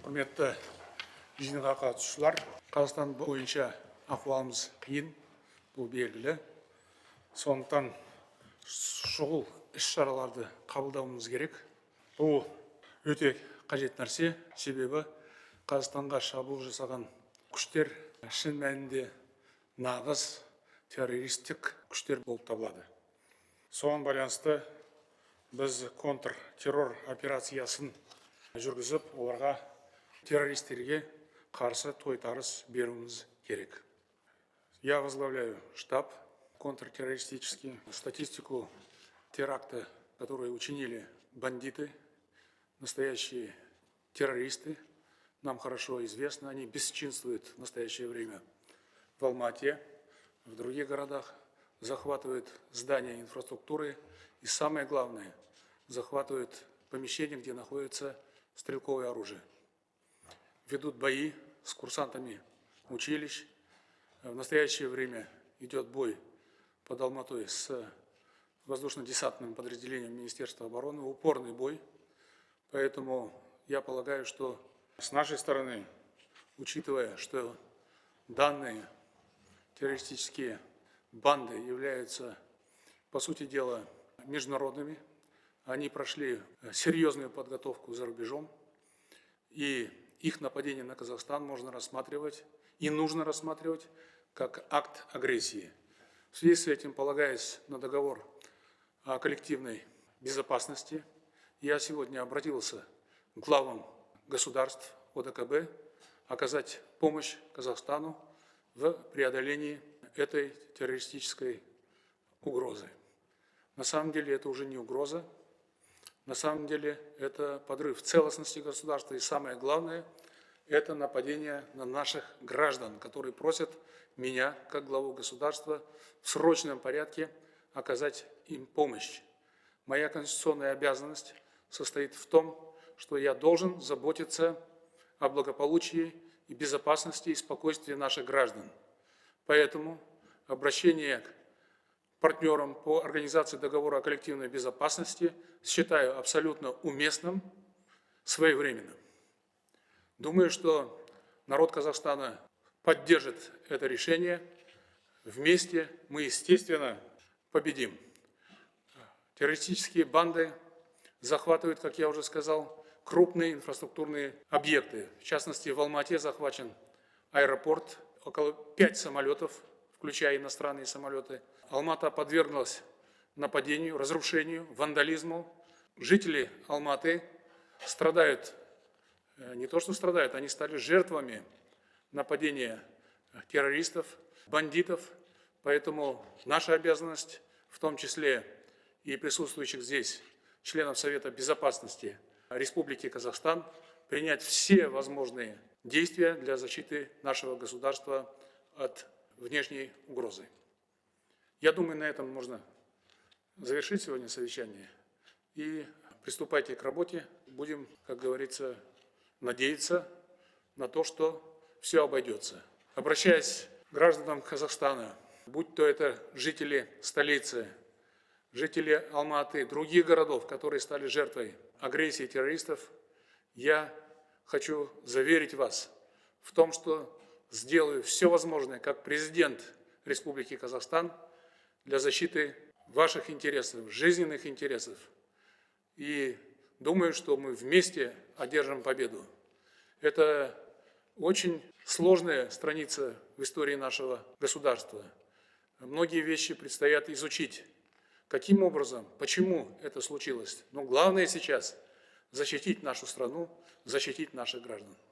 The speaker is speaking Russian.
Құрметті жиынға қатысушылар, Қазақстан бойынша ахуалымыз қиын, бұл белгілі. Сондықтан шұғыл іс-шараларды қабылдауымыз керек. Бұл өте қажет нәрсе, себебі Қазақстанға шабуыл жасаған күштер шын мәнінде нағыз террористік күштер болып табылады. Соған байланысты біз контртеррор операциясын жүргізіп, оларға террористерге қарсы тойтарыс беруіміз керек. Я возглавляю штаб контртеррористический. Статистику теракта, которые учинили бандиты, настоящие террористы, нам хорошо известно. Они бесчинствуют в настоящее время в Алмате, в других городах, захватывают здания инфраструктуры и, самое главное, захватывают помещения, где находится стрелковое оружие. Ведут бои с курсантами училищ. В настоящее время идет бой под Алматой с воздушно-десантным подразделением Министерства обороны, упорный бой. Поэтому я полагаю, что с нашей стороны, учитывая, что данные террористические банды являются, по сути дела, международными, они прошли серьезную подготовку за рубежом, и их нападение на Казахстан можно рассматривать и нужно рассматривать как акт агрессии. В связи с этим, полагаясь на договор о коллективной безопасности, я сегодня обратился к главам государств ОДКБ оказать помощь Казахстану в преодолении этой террористической угрозы. На самом деле это уже не угроза, на самом деле это подрыв целостности государства, и самое главное, это нападение на наших граждан, которые просят меня, как главу государства, в срочном порядке оказать им помощь. Моя конституционная обязанность состоит в том, что я должен заботиться о благополучии и безопасности и спокойствии наших граждан. Поэтому обращение к партнерам по организации договора о коллективной безопасности считаю абсолютно уместным, своевременным. Думаю, что народ Казахстана поддержит это решение. Вместе мы, естественно, победим. Террористические банды захватывают, как я уже сказал, крупные инфраструктурные объекты. В частности, в Алмате захвачен аэропорт, около 5 самолетов, включая иностранные самолеты. Алмата подверглась нападению, разрушению, вандализму. Жители Алматы страдают, не то что страдают, они стали жертвами нападения террористов, бандитов. Поэтому наша обязанность, в том числе и присутствующих здесь членов Совета Безопасности Республики Казахстан, принять все возможные действия для защиты нашего государства от внешней угрозы. Я думаю, на этом можно завершить сегодня совещание. И приступайте к работе. Будем, как говорится, надеяться на то, что все обойдется. Обращаясь к гражданам Казахстана, будь то это жители столицы, жители Алматы, других городов, которые стали жертвой агрессии террористов, я хочу заверить вас в том, что сделаю все возможное как президент Республики Казахстан для защиты ваших интересов, жизненных интересов. И думаю, что мы вместе одержим победу. Это очень сложная страница в истории нашего государства. Многие вещи предстоят изучить. Каким образом, почему это случилось? Но главное сейчас защитить нашу страну, защитить наших граждан.